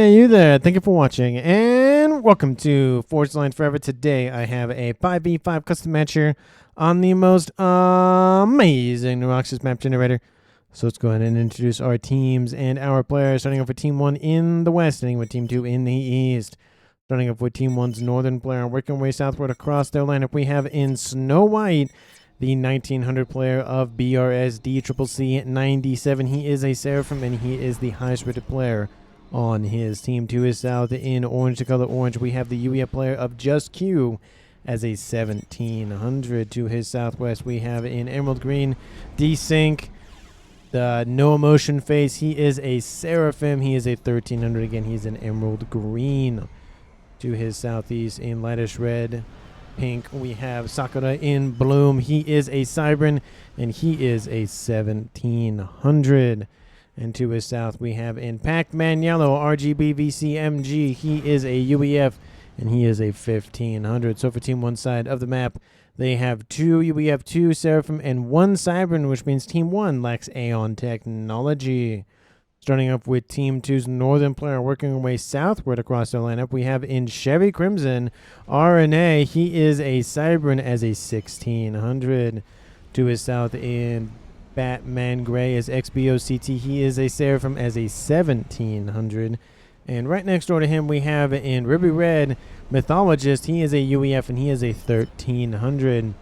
Hey, you there. Thank you for watching, and welcome to Forge Lines Forever. Today, I have a 5v5 custom match here on the most amazing Neuroxys map generator. So let's go ahead and introduce our teams and our players, starting off with Team 1 in the west, ending with Team 2 in the east. Starting off with Team 1's northern player, working our way southward across their lineup, we have in Snow White, the 1900 player of BRSD CCC 97. He is a Seraphim, and he is the highest rated player on his team. To his south, in orange, the color orange, we have the UEF player of Just Q as a 1700. To his southwest, we have in emerald green Desync, the no emotion face. He is a Seraphim. He is a 1300. Again, he's an emerald green. To his southeast, in lightish red pink, we have Sakura in bloom. He is a Cybran, and he is a 1700. And to his south, we have in Pac-Man Yellow, RGB VCMG. He is a UEF, and he is a 1500. So for Team 1 side of the map, they have 2 UEF, 2 Seraphim, and 1 Cybran, which means Team 1 lacks Aeon technology. Starting up with Team 2's northern player, working our way southward across their lineup, we have in Chevy Crimson, RNA. He is a Cybran as a 1600. To his south, in Batman Gray as XBOCT. He is a Seraphim as a 1700. And right next door to him, we have in Ruby Red, Mythologist. He is a UEF, and he is a 1300.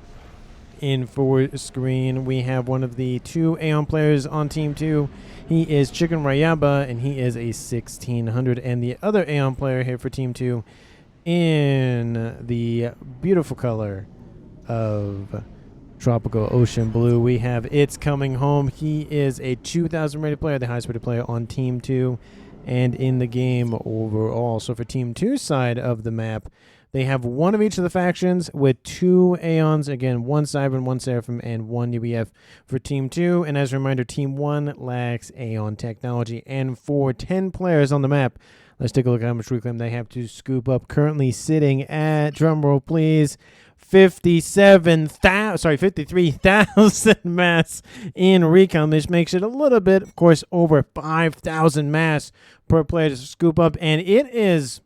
In forward screen, we have one of the 2 Aeon players on Team 2. He is Chicken Rayaba, and he is a 1600. And the other Aeon player here for Team 2, in the beautiful color of Tropical Ocean Blue, we have It's Coming Home. He is a 2000 rated player, the highest rated player on Team 2 and in the game overall. So for Team 2's side of the map, they have 1 of each of the factions with 2 Aeons. Again, 1 Cybran, 1 Seraphim, and 1 UEF for Team 2. And as a reminder, Team 1 lacks Aeon technology. And for 10 players on the map, let's take a look at how much reclaim they have to scoop up. Currently sitting at, drumroll please, 53,000 mass in recon. This makes it a little bit, of course, over 5,000 mass per player to scoop up, and it is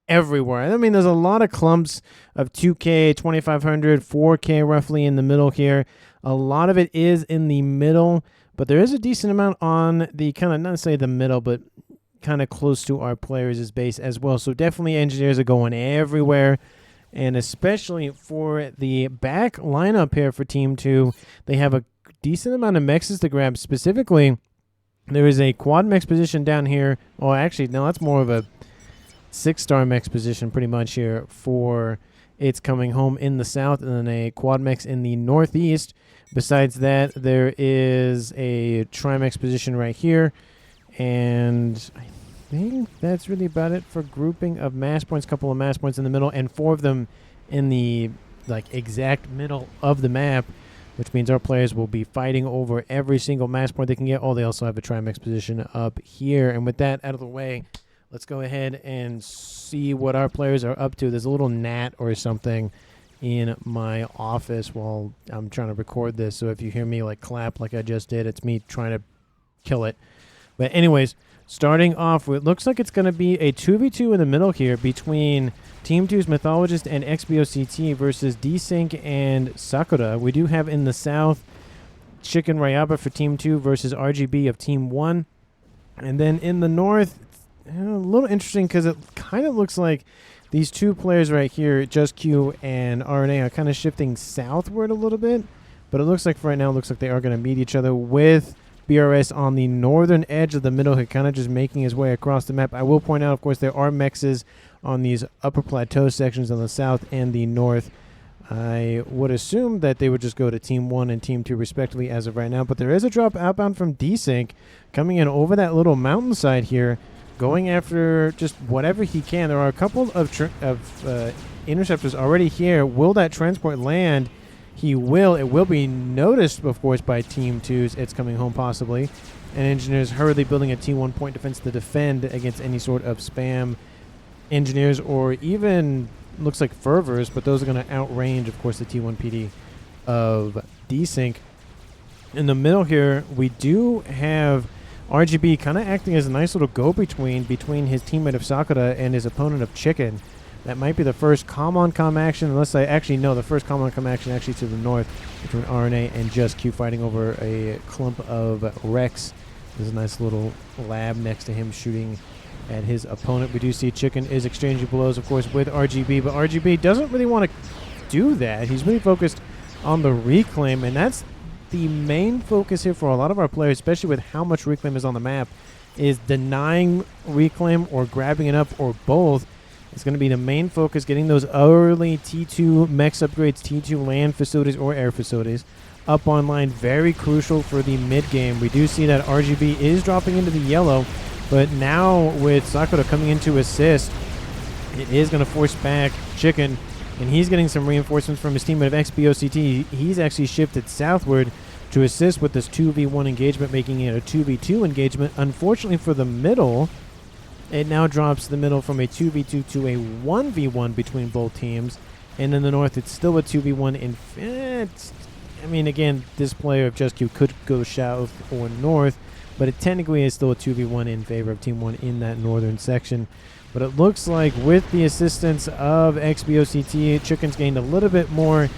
everywhere. I mean, there's a lot of clumps of 2K, 2500, 4K roughly in the middle here. A lot of it is in the middle, but there is a decent amount on the kind of, not necessarily the middle, but kind of close to our players' base as well. So definitely engineers are going everywhere. And especially for the back lineup here for Team 2, they have a decent amount of mexes to grab. Specifically, there is a quad mex position down here. Oh, actually, no, that's more of a 6-star mex position pretty much here for It's Coming Home in the south, and then a quad mex in the northeast. Besides that, there is a trimex position right here. And I think that's really about it for grouping of mass points. Couple of mass points in the middle, and 4 of them in the exact middle of the map, which means our players will be fighting over every single mass point they can get. Oh, they also have a trimex position up here. And with that out of the way, let's go ahead and see what our players are up to. There's a little gnat or something in my office while I'm trying to record this, so if you hear me clap like I just did, it's me trying to kill it. But anyways, starting off, it looks like it's going to be a 2v2 in the middle here between Team 2's Mythologist and XBOCT versus Desync and Sakura. We do have in the south Chicken Rayaba for Team 2 versus RGB of Team 1. And then in the north, a little interesting because it kind of looks like these 2 players right here, Just Q and RNA, are kind of shifting southward a little bit. But it looks like for right now, it looks like they are going to meet each other with BRS on the northern edge of the middle here, kind of just making his way across the map. I will point out, of course, there are mexes on these upper plateau sections on the south and the north. I would assume that they would just go to Team 1 and Team 2 respectively as of right now, but there is a drop outbound from Desync coming in over that little mountainside here, going after just whatever he can. There are a couple of interceptors already here. Will that transport land? He will. It will be noticed, of course, by Team 2's It's Coming Home, possibly. And engineers hurriedly building a T1 point defense to defend against any sort of spam engineers, or even looks like fervors, but those are going to outrange, of course, the T1 PD of Desync. In the middle here, we do have RGB kind of acting as a nice little go-between between his teammate of Sakura and his opponent of Chicken. That might be the first com-on-com action, unless I actually know the first com-on-com action actually to the north between RNA and Just Q fighting over a clump of Rex. There's a nice little lab next to him shooting at his opponent. We do see Chicken is exchanging blows, of course, with RGB, but RGB doesn't really want to do that. He's really focused on the reclaim, and that's the main focus here for a lot of our players, especially with how much reclaim is on the map, is denying reclaim or grabbing it up or both. It's going to be the main focus, getting those early T2 mechs upgrades, T2 land facilities or air facilities up online. Very crucial for the mid game. We do see that RGB is dropping into the yellow, but now with Sakura coming in to assist, it is going to force back Chicken, and he's getting some reinforcements from his teammate of XBOCT. He's actually shifted southward to assist with this 2v1 engagement, making it a 2v2 engagement. Unfortunately for the middle, it now drops the middle from a 2v2 to a 1v1 between both teams. And in the north, it's still a 2v1. I mean, again, this player of Just Q could go south or north, but it technically is still a 2v1 in favor of Team 1 in that northern section. But it looks like with the assistance of XBOCT, Chicken's gained a little bit more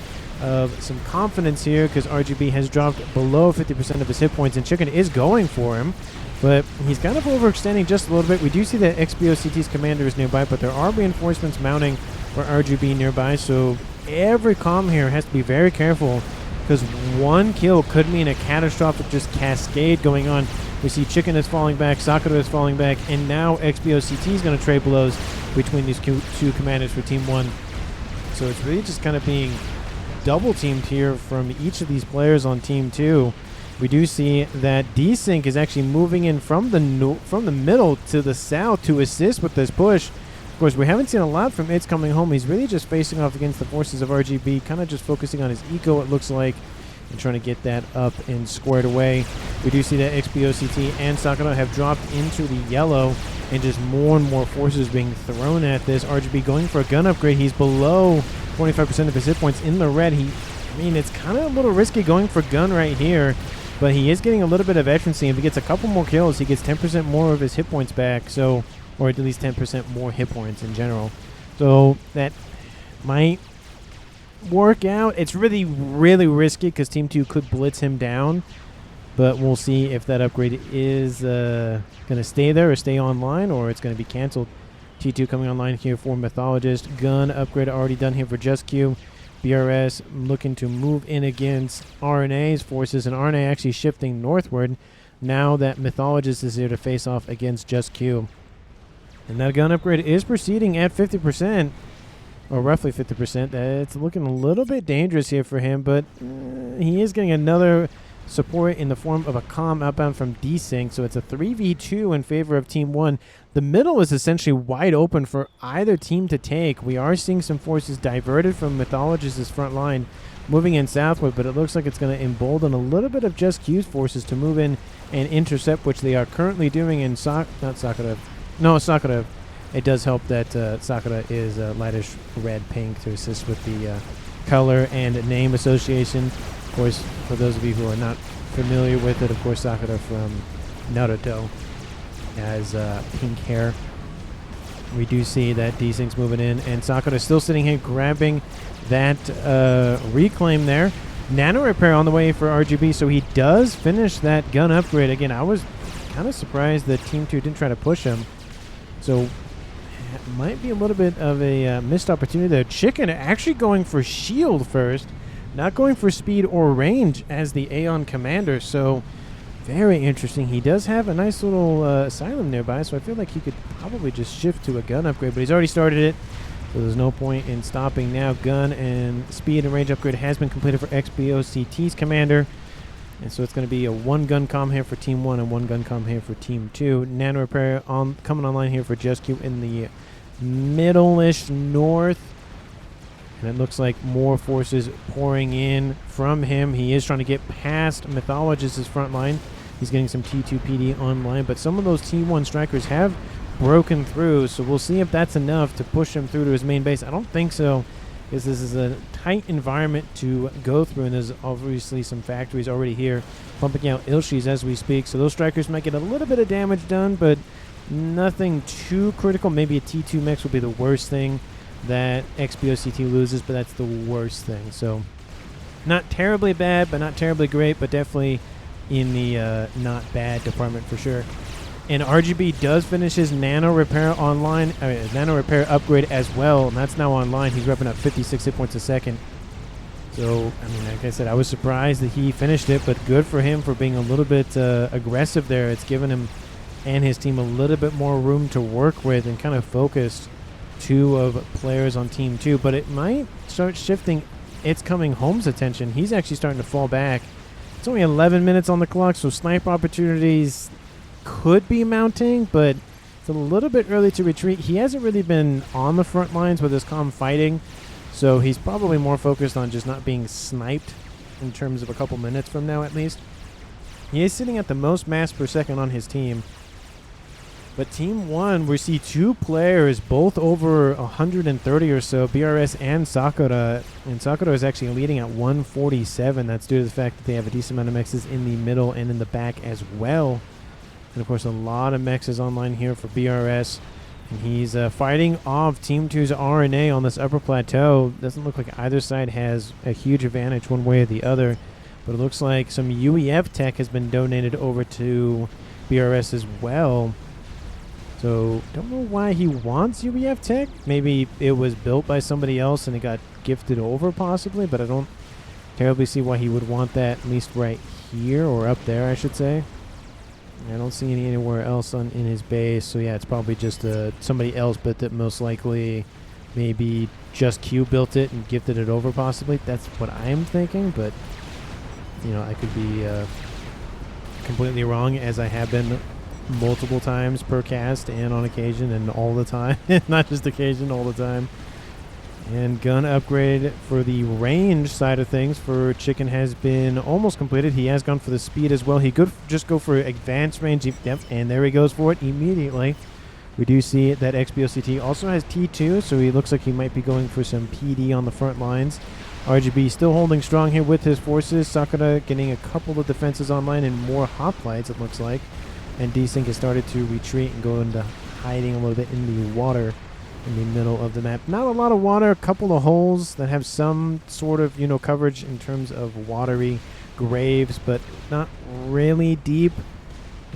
of some confidence here because RGB has dropped below 50% of his hit points, and Chicken is going for him. But he's kind of overextending just a little bit. We do see that XBOCT's commander is nearby, but there are reinforcements mounting for RGB nearby. So every comm here has to be very careful because one kill could mean a catastrophic just cascade going on. We see Chicken is falling back, Sakura is falling back, and now XBOCT is going to trade blows between these two commanders for Team 1. So it's really just kind of being double teamed here from each of these players on Team 2. We do see that Desync is actually moving in from the middle to the south to assist with this push. Of course, we haven't seen a lot from It's Coming Home. He's really just facing off against the forces of RGB, kind of just focusing on his eco, it looks like, and trying to get that up and squared away. We do see that XBOCT and Sakura have dropped into the yellow, and just more and more forces being thrown at this. RGB going for a gun upgrade. He's below 25% of his hit points in the red. I mean, it's kind of a little risky going for gun right here, but he is getting a little bit of efficiency. If he gets a couple more kills, he gets 10% more of his hit points back, so, or at least 10% more hit points in general. So that might work out. It's really, really risky because Team 2 could blitz him down, but we'll see if that upgrade is going to stay there or stay online, or it's going to be canceled. T2 coming online here for Mythologist. Gun upgrade already done here for Just Q. BRS looking to move in against RNA's forces, and RNA actually shifting northward now that Mythologist is here to face off against Just Q. And that gun upgrade is proceeding at 50%, or roughly 50%. It's looking a little bit dangerous here for him, but he is getting another support in the form of a comm outbound from Desync, so it's a 3v2 in favor of Team 1. The middle is essentially wide open for either team to take. We are seeing some forces diverted from Mythologist's front line, moving in southward, but it looks like it's going to embolden a little bit of Just Q's forces to move in and intercept, which they are currently doing in Sakura. It does help that Sakura is lightish red pink to assist with the color and name association. Of course, for those of you who are not familiar with it, of course, Sakura from Naruto has pink hair. We do see that Desync's moving in, and Sakura is still sitting here grabbing that reclaim there. Nano repair on the way for RGB, so he does finish that gun upgrade. Again, I was kind of surprised that Team 2 didn't try to push him. So it might be a little bit of a missed opportunity there. Chicken actually going for shield first, not going for speed or range as the Aeon commander. So very interesting. He does have a nice little asylum nearby, so I feel like he could probably just shift to a gun upgrade, but he's already started it, so there's no point in stopping now. Gun and speed and range upgrade has been completed for XBOCT's commander, and so it's going to be a one gun comm here for Team 1 and one gun comm here for Team 2. Nano repair coming online here for Just Q in the middle-ish north, and it looks like more forces pouring in from him. He is trying to get past Mythologist's front line. He's getting some T2 PD online, but some of those T1 strikers have broken through, so we'll see if that's enough to push him through to his main base. I don't think so, because this is a tight environment to go through, and there's obviously some factories already here pumping out Ilshis as we speak. So those strikers might get a little bit of damage done, but nothing too critical. Maybe a T2 Mechs will be the worst thing that XBOCT loses, but that's the worst thing. So not terribly bad, but not terribly great, but definitely in the not bad department for sure. And RGB does finish his nano repair online, nano repair upgrade as well, and that's now online. He's repping up 56 hit points a second. So, I mean, like I said, I was surprised that he finished it, but good for him for being a little bit aggressive there. It's given him and his team a little bit more room to work with and kind of focused two of players on Team 2. But it might start shifting It's Coming Home's attention. He's actually starting to fall back. It's only 11 minutes on the clock, so sniper opportunities could be mounting, but it's a little bit early to retreat. He hasn't really been on the front lines with his comm fighting, so he's probably more focused on just not being sniped in terms of a couple minutes from now at least. He is sitting at the most mass per second on his team. But Team 1, we see two players, both over 130 or so, BRS and Sakura. And Sakura is actually leading at 147. That's due to the fact that they have a decent amount of mexes in the middle and in the back as well. And, of course, a lot of mexes online here for BRS. And he's fighting off Team 2's RNA on this upper plateau. Doesn't look like either side has a huge advantage one way or the other. But it looks like some UEF tech has been donated over to BRS as well. So, don't know why he wants UEF tech. Maybe it was built by somebody else and it got gifted over possibly, but I don't terribly see why he would want that, at least right here, or up there, I should say. I don't see any anywhere else in his base, so yeah, it's probably just somebody else, but that most likely maybe just Q built it and gifted it over possibly. That's what I'm thinking, but, you know, I could be completely wrong, as I have been multiple times per cast and on occasion and all the time. Not just occasion, all the time. And gun upgrade for the range side of things for Chicken has been almost completed. He has gone for the speed as well. He could just go for advanced range. Yep, and there he goes for it immediately. We do see that XBOCT also has T2, so he looks like he might be going for some PD on the front lines. RGB still holding strong here with his forces. Sakura getting a couple of defenses online and more hoplites, it looks like. And Desync has started to retreat and go into hiding a little bit in the water in the middle of the map. Not a lot of water, a couple of holes that have some sort of, you know, coverage in terms of watery graves, but not really deep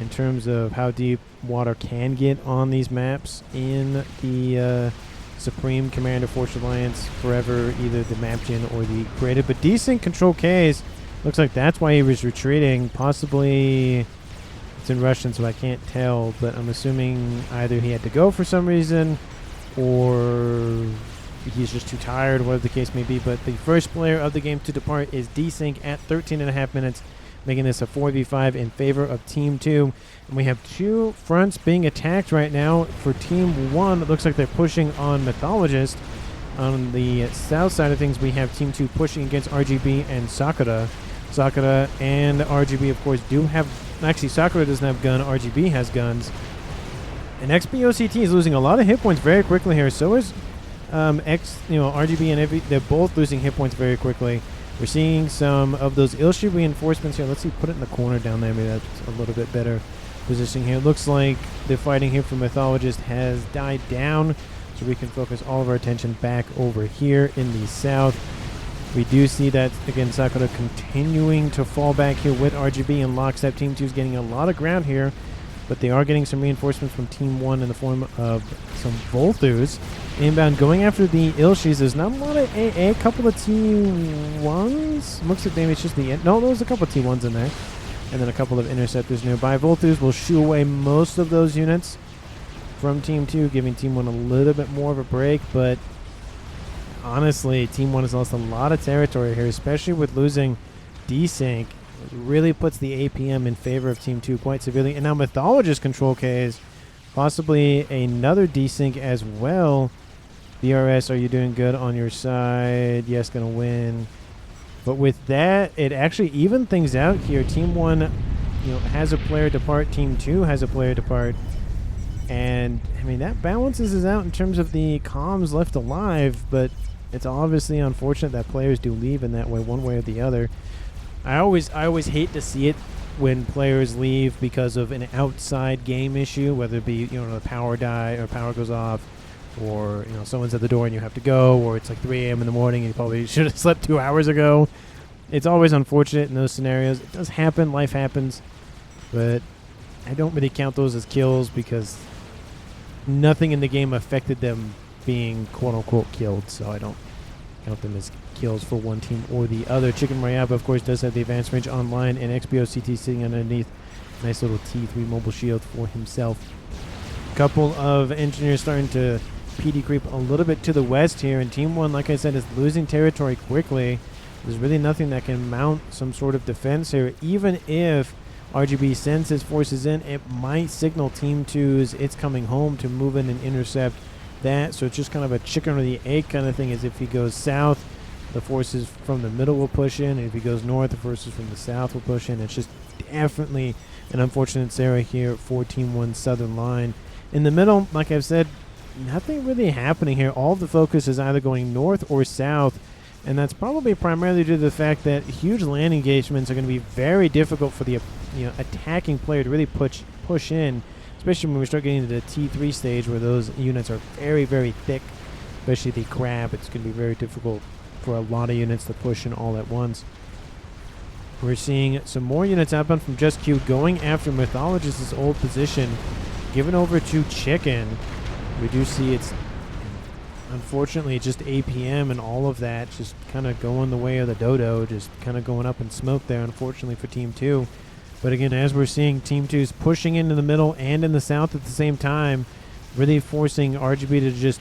in terms of how deep water can get on these maps in the Supreme Commander Force Alliance Forever, either the map gen or the created. But Desync control Ks, looks like that's why he was retreating, possibly. It's in Russian, so I can't tell, but I'm assuming either he had to go for some reason or he's just too tired, whatever the case may be. But the first player of the game to depart is Desync at 13.5 minutes, making this a 4v5 in favor of Team 2. And we have two fronts being attacked right now. For Team 1, it looks like they're pushing on Mythologist. On the south side of things, we have Team 2 pushing against RGB and Sakura. Sakura and RGB, of course, do have... Actually, Sakura doesn't have gun. RGB has guns. And XBOCT is losing a lot of hit points very quickly here. So is RGB and they're both losing hit points very quickly. We're seeing some of those Ilshi reinforcements here. Let's see, put it in the corner down there. Maybe that's a little bit better positioning here. It looks like the fighting here for Mythologist has died down. So we can focus all of our attention back over here in the south. We do see that, again, Sakura continuing to fall back here with RGB and lockstep. Team 2 is getting a lot of ground here, but they are getting some reinforcements from Team 1 in the form of some Volthus. Inbound going after the Ilshis. There's not a lot of AA, a couple of T1s. Looks like maybe it's just the... No, there's a couple of T1s in there. And then a couple of interceptors nearby. Volthus will shoo away most of those units from Team 2, giving Team 1 a little bit more of a break, but... honestly, Team 1 has lost a lot of territory here, especially with losing Desync. It really puts the APM in favor of Team 2 quite severely. And now Mythologist control Ks, possibly another Desync as well. BRS, are you doing good on your side? Yes, going to win. But with that, it actually evened things out here. Team 1, has a player depart. Team 2 has a player depart. And, I mean, that balances us out in terms of the comms left alive, but it's obviously unfortunate that players do leave in that way, one way or the other. I always hate to see it when players leave because of an outside game issue, whether it be, you know, the power goes off, or, you know, someone's at the door and you have to go, or it's like 3 a.m. in the morning and you probably should have slept 2 hours ago. It's always unfortunate in those scenarios. It does happen, life happens, but I don't really count those as kills because nothing in the game affected them being quote-unquote killed, so I don't count them as kills for one team or the other. Chicken Rayaba, of course, does have the advanced range online, and XBOCT sitting underneath. Nice little T3 mobile shield for himself. Couple of engineers starting to PD creep a little bit to the west here, and Team 1, like I said, is losing territory quickly. There's really nothing that can mount some sort of defense here. Even if RGB sends his forces in, it might signal Team 2's it's coming home to move in and intercept that. So it's just kind of a chicken or the egg kind of thing, as if he goes south, the forces from the middle will push in, and if he goes north, the forces from the south will push in. It's just definitely an unfortunate scenario here for Team 1's southern line. In the middle, like I've said, nothing really happening here. All of the focus is either going north or south, and that's probably primarily due to the fact that huge land engagements are going to be very difficult for the attacking player to really push in, especially when we start getting into the T3 stage where those units are very, very thick, especially the crab. It's going to be very difficult for a lot of units to push in all at once. We're seeing some more units outbound from Just Q going after Mythologist's old position, given over to Chicken. We do see it's unfortunately just APM and all of that just kind of going the way of the dodo, just kind of going up in smoke there, unfortunately for Team 2. But again, as we're seeing, Team 2's pushing into the middle and in the south at the same time, really forcing RGB to just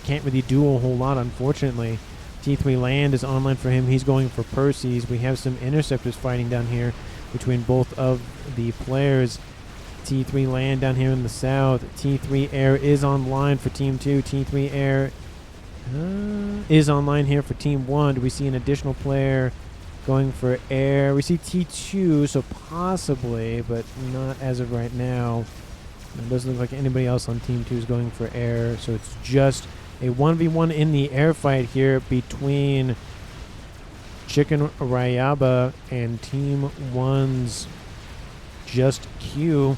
can't really do a whole lot, unfortunately. T3 land is online for him. He's going for Percy's. We have some interceptors fighting down here between both of the players. T3 land down here in the south. T3 air is online for Team 2. T3 air is online here for Team 1. Do we see an additional player going for air? We see T2, so possibly, but not as of right now. It doesn't look like anybody else on Team 2 is going for air, so it's just a 1v1 in the air fight here between Chicken Rayaba and Team 1's Just Q.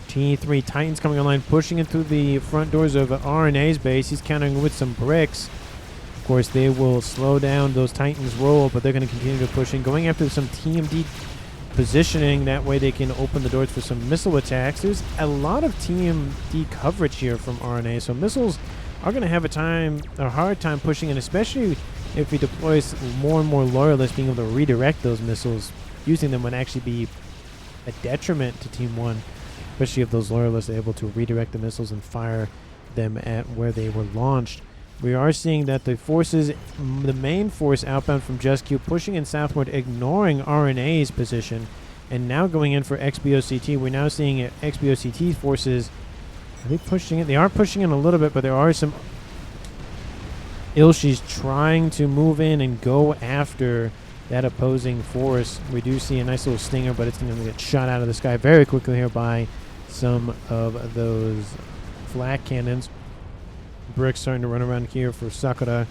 T3 Titans coming online, pushing in through the front doors of RNA's base. He's countering with some bricks. Of course, they will slow down those Titans' roll, but they're going to continue to push in, going after some TMD positioning. That way they can open the doors for some missile attacks. There's a lot of TMD coverage here from RNA, so missiles are going to have a hard time pushing in, especially if he deploys more and more loyalists, being able to redirect those missiles. Using them would actually be a detriment to Team 1, especially if those loyalists are able to redirect the missiles and fire them at where they were launched. We are seeing that the forces, the main force outbound from Just Q, pushing in southward, ignoring RNA's position, and now going in for XBOCT. We're now seeing XBOCT forces. Are they pushing it? They are pushing in a little bit, but there are some Ilshis trying to move in and go after that opposing force. We do see a nice little stinger, but it's going to get shot out of the sky very quickly here by some of those flak cannons. Bricks starting to run around here for Sakura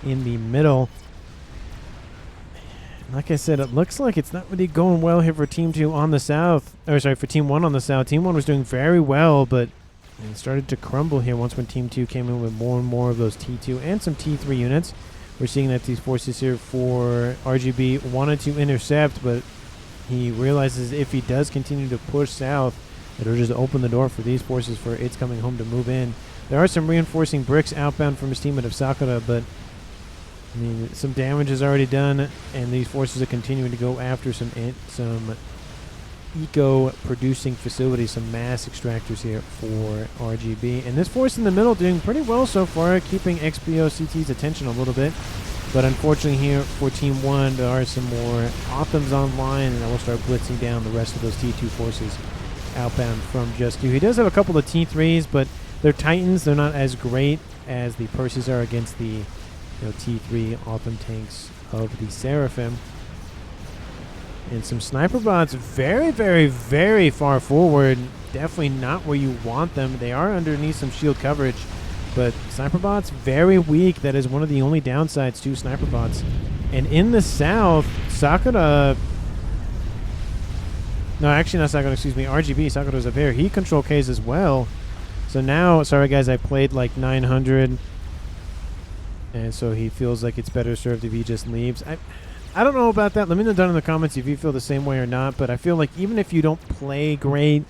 in the middle. Like I said, it looks like it's not really going well here for Team 2 on the south. Or sorry, for Team 1 on the south. Team 1 was doing very well, but it started to crumble here once when Team 2 came in with more and more of those T2 and some T3 units. We're seeing that these forces here for RGB wanted to intercept, but he realizes if he does continue to push south, it'll just open the door for these forces for It's Coming Home to move in. There are some reinforcing bricks outbound from his teammate of Sakura, but I mean, some damage is already done, and these forces are continuing to go after some eco-producing facilities, some mass extractors here for RGB. And this force in the middle doing pretty well so far, keeping XBOCT's attention a little bit. But unfortunately here for Team 1, there are some more Othams online, and I will start blitzing down the rest of those T2 forces outbound from Just Q. He does have a couple of T3s, but they're Titans. They're not as great as the Percys are against the T3 Otham tanks of the Seraphim. And some sniper bots very, very, very far forward. Definitely not where you want them. They are underneath some shield coverage, but sniper bots very weak. That is one of the only downsides to sniper bots. And in the south, Sakura... No, actually not Sakura, excuse me. RGB, Sakura's up here. He control Ks as well. So now, sorry guys, I played like 900. And so he feels like it's better served if he just leaves. I don't know about that. Let me know down in the comments if you feel the same way or not. But I feel like even if you don't play great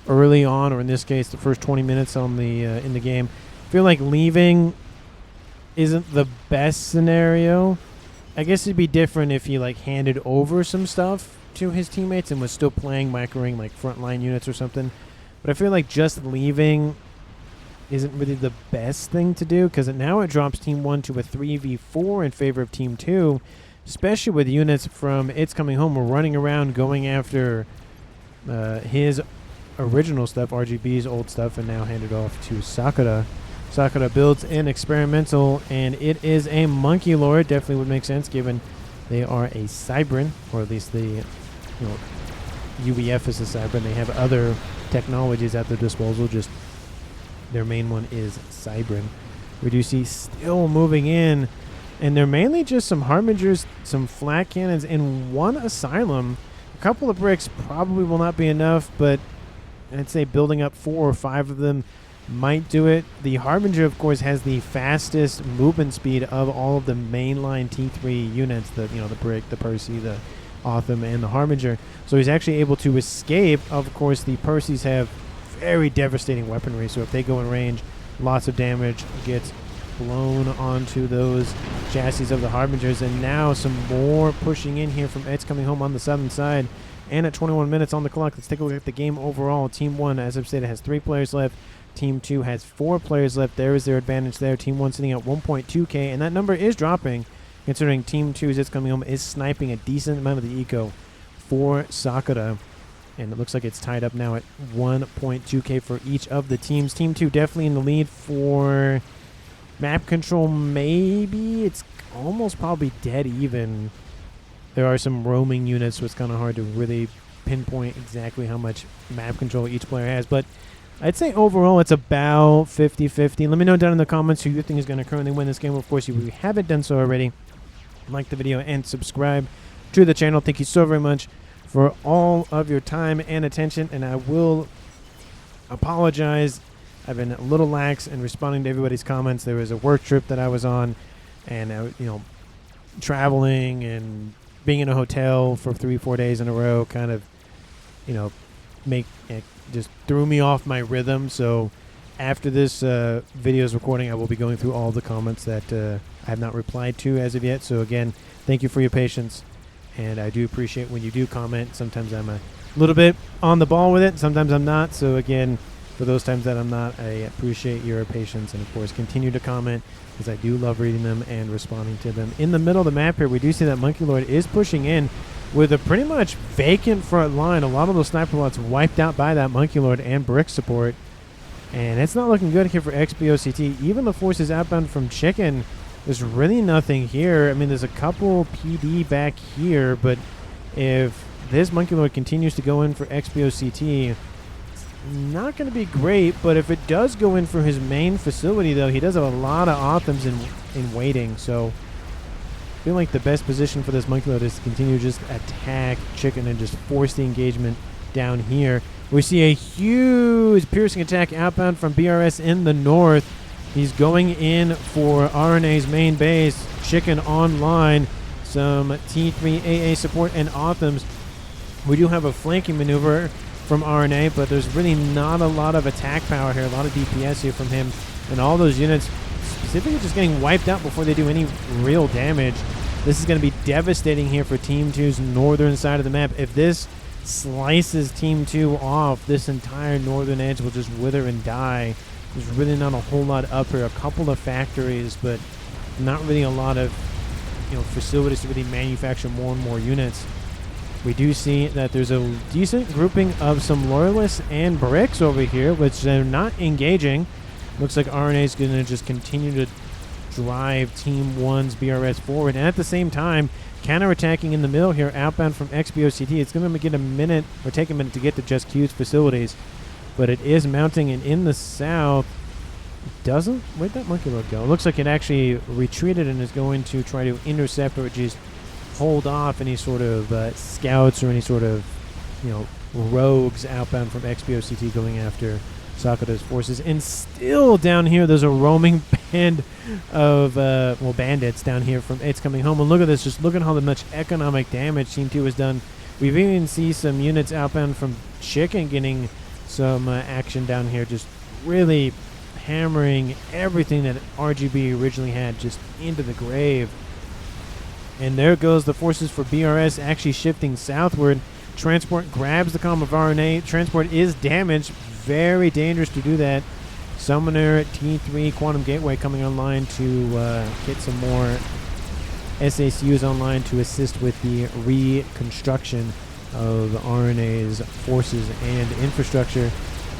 early on, or in this case, the first 20 minutes on the in the game, I feel like leaving isn't the best scenario. I guess it'd be different if he like handed over some stuff to his teammates and was still playing microing like frontline units or something. But I feel like just leaving isn't really the best thing to do, because now it drops Team 1 to a 3v4 in favor of Team 2, especially with units from It's Coming Home running around going after his original stuff, RGB's old stuff, and now handed off to Sakura. Sakura builds an experimental, and it is a Monkey Lord. Definitely would make sense given they are a Cybran, or at least the UEF is a Cybran. They have other technologies at their disposal, just their main one is Cybran. We do see still moving in, and they're mainly just some Harbingers, some flat cannons, and one Asylum. A couple of bricks probably will not be enough, but I'd say building up 4 or 5 of them might do it. The Harbinger, of course, has the fastest movement speed of all of the mainline T3 units, the Brick, the Percy, the Autumn, and the Harbinger. So he's actually able to escape. Of course, the Percys have very devastating weaponry, so if they go in range, lots of damage gets blown onto those chassis of the Harbingers. And now some more pushing in here from It's Coming Home on the southern side. And at 21 minutes on the clock, let's take a look at the game overall. Team 1, as I've stated, has 3 players left. Team 2 has 4 players left. There is their advantage there. Team 1 sitting at 1.2k, and that number is dropping, considering Team 2's It's Coming Home is sniping a decent amount of the eco for Sakura. And it looks like it's tied up now at 1.2k for each of the teams. Team 2 definitely in the lead for map control, maybe. It's almost probably dead even. There are some roaming units, so it's kind of hard to really pinpoint exactly how much map control each player has. But I'd say overall it's about 50-50. Let me know down in the comments who you think is going to currently win this game. Of course, if you haven't done so already, like the video and subscribe to the channel. Thank you so very much for all of your time and attention, and I will apologize. I've been a little lax in responding to everybody's comments. There was a work trip that I was on, and traveling and being in a hotel for 3-4 days in a row kind of, just threw me off my rhythm. So after this video's recording, I will be going through all the comments that I have not replied to as of yet. So again, thank you for your patience, and I do appreciate when you do comment. Sometimes I'm a little bit on the ball with it, sometimes I'm not. So again, for those times that I'm not, I appreciate your patience, and of course continue to comment, because I do love reading them and responding to them. In the middle of the map here, we do see that Monkey Lord is pushing in with a pretty much vacant front line. A lot of those sniper lots wiped out by that Monkey Lord and brick support, and it's not looking good here for XBOCT. Even the forces outbound from Chicken, there's really nothing here. I mean, there's a couple PD back here, but if this Monkey Lord continues to go in for XBOCT, not going to be great. But if it does go in for his main facility, though, he does have a lot of Autumns in waiting. So I feel like the best position for this Monkey Lord is to continue to just attack Chicken and just force the engagement down here. We see a huge piercing attack outbound from BRS in the north. He's going in for RNA's main base. Chicken online. Some T3 AA support and Autumns. We do have a flanking maneuver from RNA, but there's really not a lot of attack power here, a lot of DPS here from him, and all those units specifically just getting wiped out before they do any real damage. This is going to be devastating here for Team 2's northern side of the map. If this slices Team 2 off, this entire northern edge will just wither and die. There's really not a whole lot up here. A couple of factories, but not really a lot of facilities to really manufacture more and more units. We do see that there's a decent grouping of some Loyalists and Bricks over here, which they're not engaging. Looks like RNA is going to just continue to drive Team 1's BRS forward. And at the same time, counterattacking in the middle here, outbound from XBOCT. It's going to get a minute, or take a minute to get to Just Q's facilities. But it is mounting, and in the south, doesn't. Where'd that monkey load go? It looks like it actually retreated and is going to try to intercept or just hold off any sort of scouts or any sort of, rogues outbound from XBOCT going after Sakura's forces. And still down here, there's a roaming band of, bandits down here from It's Coming Home. And look at this. Just look at how much economic damage Team 2 has done. We've even seen some units outbound from Chicken getting some action down here, just really hammering everything that RGB originally had just into the grave. And there goes the forces for BRS actually shifting southward. Transport grabs the column of RNA. Transport is damaged. Very dangerous to do that. Summoner T3 Quantum Gateway coming online to get some more SACUs online to assist with the reconstruction of RNA's forces and infrastructure.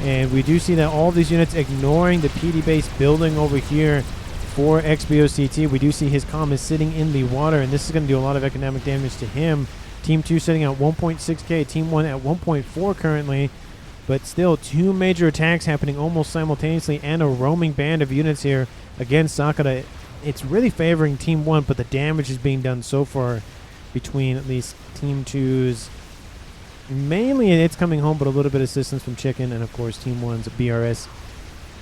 And we do see that all these units ignoring the PD base building over here for XBOCT. We do see his comm is sitting in the water, and this is going to do a lot of economic damage to him. Team 2 sitting at 1.6k, Team 1 at 1.4 currently, but still two major attacks happening almost simultaneously and a roaming band of units here against Sakura. It's really favoring Team 1, but the damage is being done so far between at least Team 2's, mainly It's Coming Home, but a little bit of assistance from Chicken, and of course Team 1's BRS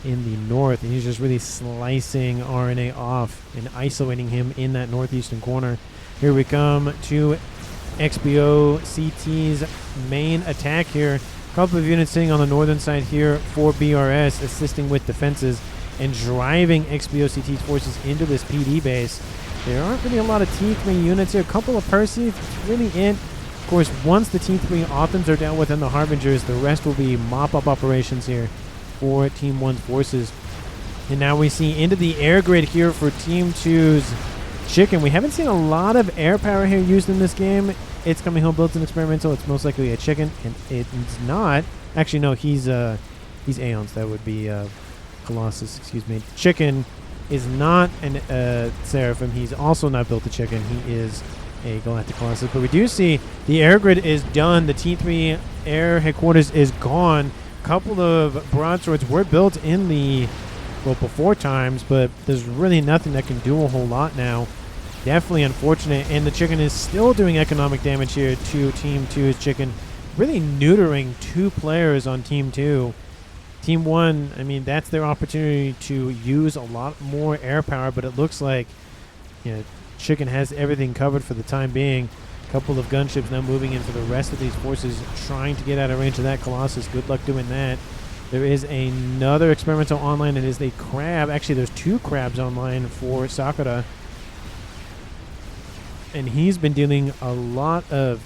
in the north. And he's just really slicing RNA off and isolating him in that northeastern corner. Here we come to XBOCT's main attack here. A couple of units sitting on the northern side here for BRS, assisting with defenses and driving XBOCT's forces into this PD base. There aren't really a lot of T3 units here. A couple of Percy, really it. Of course, once the T3 Autumns are down within the Harbingers, the rest will be mop-up operations here for Team 1's forces. And now we see into the air grid here for Team 2's Chicken. We haven't seen a lot of air power here used in this game. It's Coming Home builds an experimental. It's most likely a Chicken, and it's not. Actually, no, he's Aeons. That would be Colossus, excuse me. Chicken is not an Seraphim. He's also not built a Chicken. He is a Galactic Colossus. But we do see the air grid is done. The T3 air headquarters is gone. A couple of broadswords were built in the, before times, but there's really nothing that can do a whole lot now. Definitely unfortunate. And the Chicken is still doing economic damage here to Team 2's Chicken, really neutering two players on Team 2. Team 1, I mean, that's their opportunity to use a lot more air power, but it looks like, Chicken has everything covered for the time being. A couple of gunships now moving in for the rest of these forces, trying to get out of range of that Colossus. Good luck doing that. There is another experimental online. It is a crab. Actually, there's two crabs online for Sakura. And he's been dealing with a lot of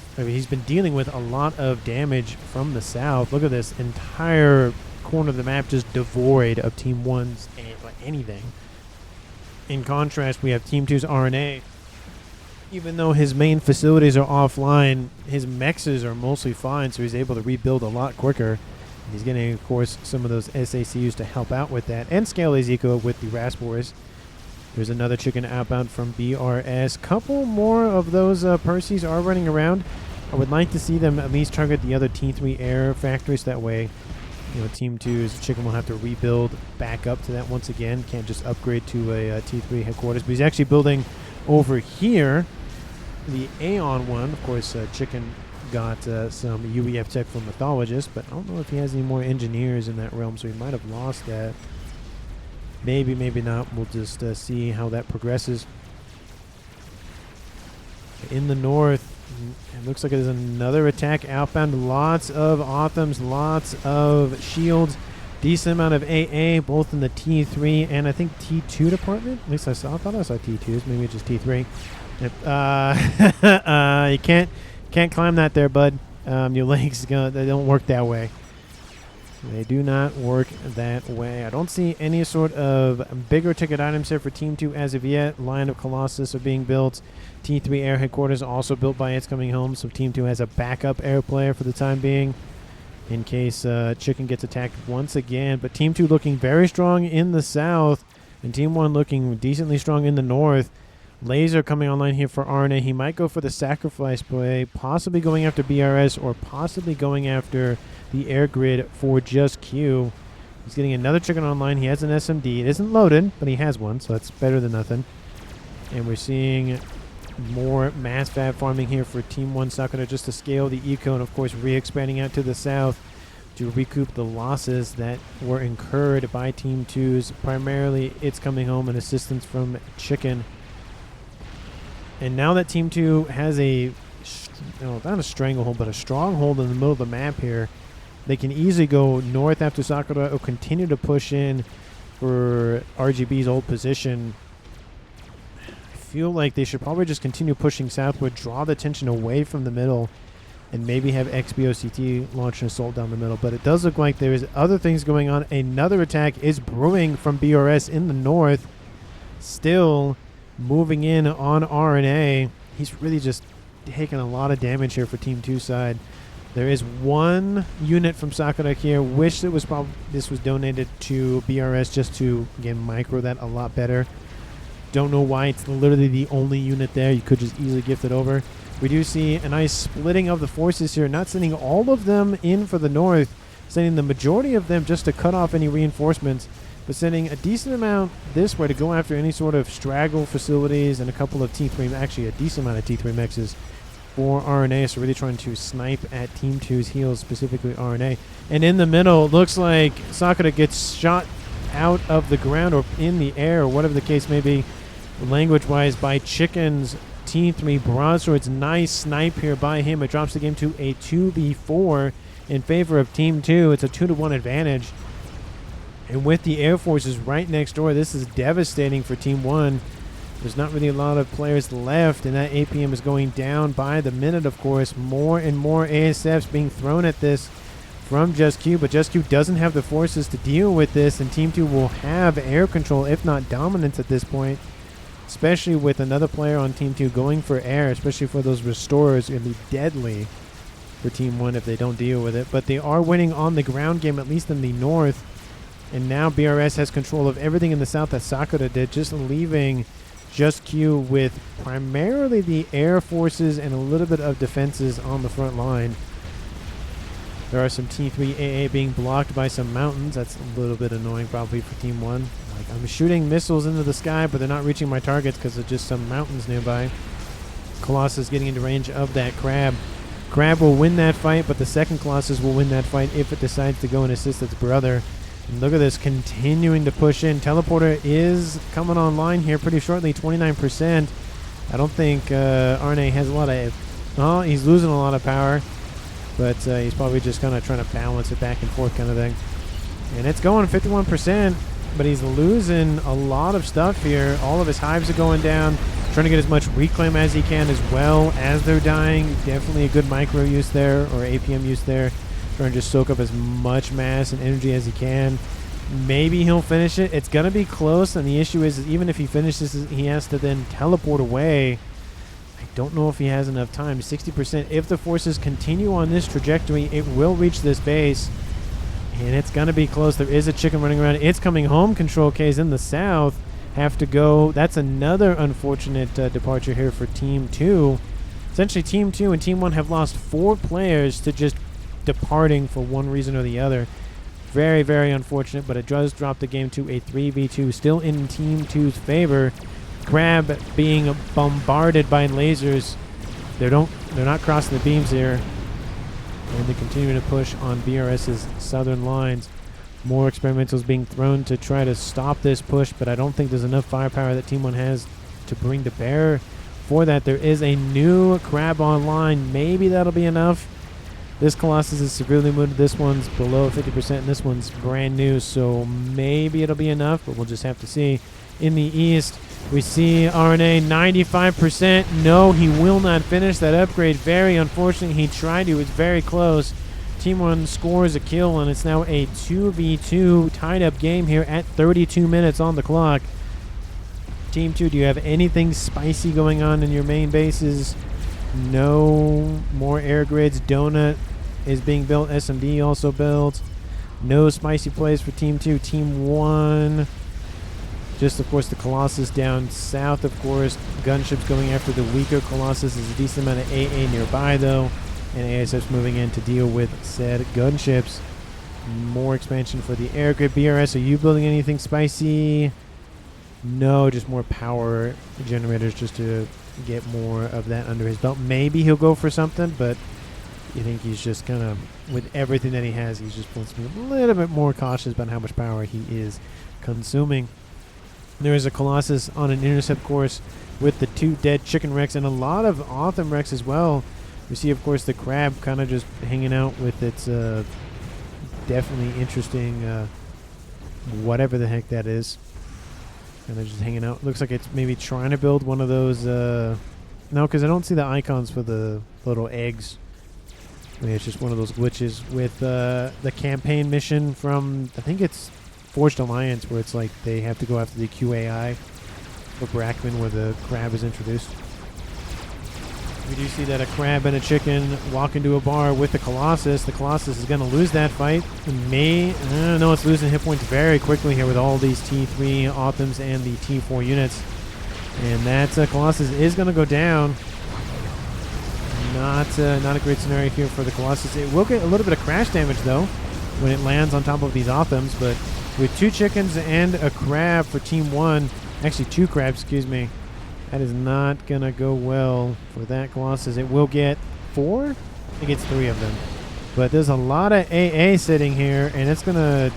damage from the south. Look at this entire corner of the map just devoid of Team 1's anything. In contrast, we have Team 2's RNA. Even though his main facilities are offline, his mechs are mostly fine, so he's able to rebuild a lot quicker. He's getting, of course, some of those SACUs to help out with that, and scale his eco with the Raspors. There's another Chicken outbound from BRS. Couple more of those Percys are running around. I would like to see them at least target the other T3 air factories. That way, Team 2's Chicken will have to rebuild back up to that once again. Can't just upgrade to a T3 headquarters. But he's actually building over here the Aeon one. Of course, Chicken got some UEF tech from Mythologist, but I don't know if he has any more engineers in that realm, so he might have lost that. Maybe, maybe not. We'll just see how that progresses. In the north, it looks like there's another attack outbound. Lots of Autumns, lots of shields. Decent amount of AA, both in the T3 and I think T2 department. At least I thought I saw T2s. Maybe it's just T3. You can't climb that there, bud. Your legs they don't work that way. They do not work that way. I don't see any sort of bigger ticket items here for Team 2 as of yet. Line of Colossus are being built. T3 air headquarters also built by It's Coming Home, so Team 2 has a backup air player for the time being in case Chicken gets attacked once again. But Team 2 looking very strong in the south, and Team 1 looking decently strong in the north. Laser coming online here for RNA. He might go for the sacrifice play, possibly going after BRS or possibly going after the air grid for just Q. He's getting another chicken online. He has an SMD. It isn't loaded, but he has one, so that's better than nothing. And we're seeing more mass FAF farming here for Team 1 Sakura just to scale the eco, and of course re-expanding out to the south to recoup the losses that were incurred by Team 2's. Primarily, it's coming home and assistance from Chicken. And now that Team 2 has a, not a stranglehold, but a stronghold in the middle of the map here, they can easily go north after Sakura or continue to push in for RGB's old position. I feel like they should probably just continue pushing southward, draw the attention away from the middle, and maybe have XBOCT launch an assault down the middle. But it does look like there's other things going on. Another attack is brewing from BRS in the north. Still moving in on RNA. He's really just taking a lot of damage here for Team 2 side. There is one unit from Sakura here. Wish it was this was donated to BRS just to, again, micro that a lot better. Don't know why it's literally the only unit there. You could just easily gift it over. We do see a nice splitting of the forces here. Not sending all of them in for the north. Sending the majority of them just to cut off any reinforcements. But sending a decent amount this way to go after any sort of straggle facilities and a couple of T3, actually a decent amount of T3 mexes for RNA. So really trying to snipe at Team 2's heels, specifically RNA. And in the middle, looks like Sakura gets shot out of the ground or in the air, or whatever the case may be, language-wise, by Chicken's T3 broadswords. Nice snipe here by him. It drops the game to a 2v4 in favor of Team 2. It's a 2-to-1 advantage. And with the Air Forces right next door, this is devastating for Team 1. There's not really a lot of players left, and that APM is going down by the minute, of course. More and more ASFs being thrown at this from Just Q, but Just Q doesn't have the forces to deal with this, and Team 2 will have air control, if not dominance at this point, especially with another player on Team 2 going for air, especially for those restorers. It'll be deadly for Team 1 if they don't deal with it. But they are winning on the ground game, at least in the north, and now BRS has control of everything in the south that Sakura did, just leaving Just Q with primarily the air forces and a little bit of defenses on the front line. There are some T3 AA being blocked by some mountains. That's a little bit annoying probably for Team 1. Like, I'm shooting missiles into the sky, but they're not reaching my targets because of just some mountains nearby. Colossus getting into range of that Crab. Crab will win that fight, but the second Colossus will win that fight if it decides to go and assist its brother. And look at this, continuing to push in. Teleporter is coming online here pretty shortly, 29%. I don't think RNA has a lot of... Oh, he's losing a lot of power. But he's probably just kind of trying to balance it back and forth kind of thing. And it's going 51%, but he's losing a lot of stuff here. All of his hives are going down. Trying to get as much reclaim as he can as well as they're dying. Definitely a good micro use there, or APM use there. Trying to just soak up as much mass and energy as he can. Maybe he'll finish it. It's going to be close, and the issue is even if he finishes, he has to then teleport away. I don't know if he has enough time. 60%. If the forces continue on this trajectory, it will reach this base, and it's going to be close. There is a chicken running around. It's coming home. Control K's in the south have to go. That's another unfortunate departure here for Team 2. Essentially, Team 2 and Team 1 have lost 4 players to just departing for one reason or the other. Very, very unfortunate, but it does drop the game to a 3v2, still in Team 2's favor. Crab being bombarded by lasers. They're not crossing the beams here, and they're continuing to push on BRS's southern lines. More experimentals being thrown to try to stop this push, but I don't think there's enough firepower that Team 1 has to bring to bear for that. There is a new Crab online. Maybe that'll be enough. This Colossus is severely wounded. This one's below 50%, and this one's brand new, so maybe it'll be enough, but we'll just have to see. In the east, we see RNA 95%. No, he will not finish that upgrade. Very unfortunate. He tried to. It's very close. Team 1 scores a kill, and it's now a 2v2 tied-up game here at 32 minutes on the clock. Team 2, do you have anything spicy going on in your main bases? No more air grids. Donut is being built. SMD also built. No spicy plays for Team 2. Team 1, just of course the Colossus down south, of course. Gunships going after the weaker Colossus. There's a decent amount of AA nearby though, and ASF's moving in to deal with said gunships. More expansion for the air grid. BRS, are you building anything spicy? No, just more power generators just to get more of that under his belt. Maybe he'll go for something, but you think he's just kind of, with everything that he has, he's just wants to be a little bit more cautious about how much power he is consuming. There is a Colossus on an intercept course with the 2 dead chicken wrecks and a lot of Autumn wrecks as well. We see, of course, the crab kind of just hanging out with its definitely interesting whatever the heck that is. Kind of just hanging out. Looks like it's maybe trying to build one of those. No, because I don't see the icons for the little eggs. Maybe it's just one of those glitches with the campaign mission from, I think it's Forged Alliance, where it's like they have to go after the QAI for Brackman, where the crab is introduced. We do see that a crab and a chicken walk into a bar with the Colossus. The Colossus is going to lose that fight. No, it's losing hit points very quickly here with all these T3 Autumns and the T4 units. And that Colossus is going to go down. Not a great scenario here for the Colossus. It will get a little bit of crash damage, though, when it lands on top of these Autumns. But with 2 chickens and a crab for Team 1, actually 2 crabs, excuse me, that is not going to go well for that Colossus. It will get 4? I think it's 3 of them. But there's a lot of AA sitting here, and it's going to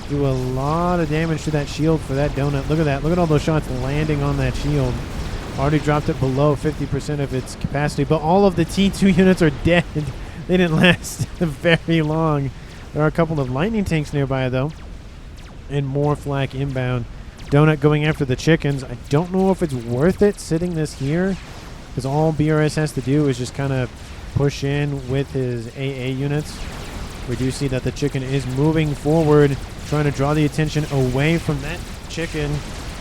do a lot of damage to that shield for that donut. Look at that. Look at all those shots landing on that shield. Already dropped it below 50% of its capacity, but all of the T2 units are dead. They didn't last very long. There are a couple of lightning tanks nearby, though, and more flak inbound. Donut going after the chickens. I don't know if it's worth it sitting this here, because all BRS has to do is just kind of push in with his AA units. We do see that the chicken is moving forward, trying to draw the attention away from that chicken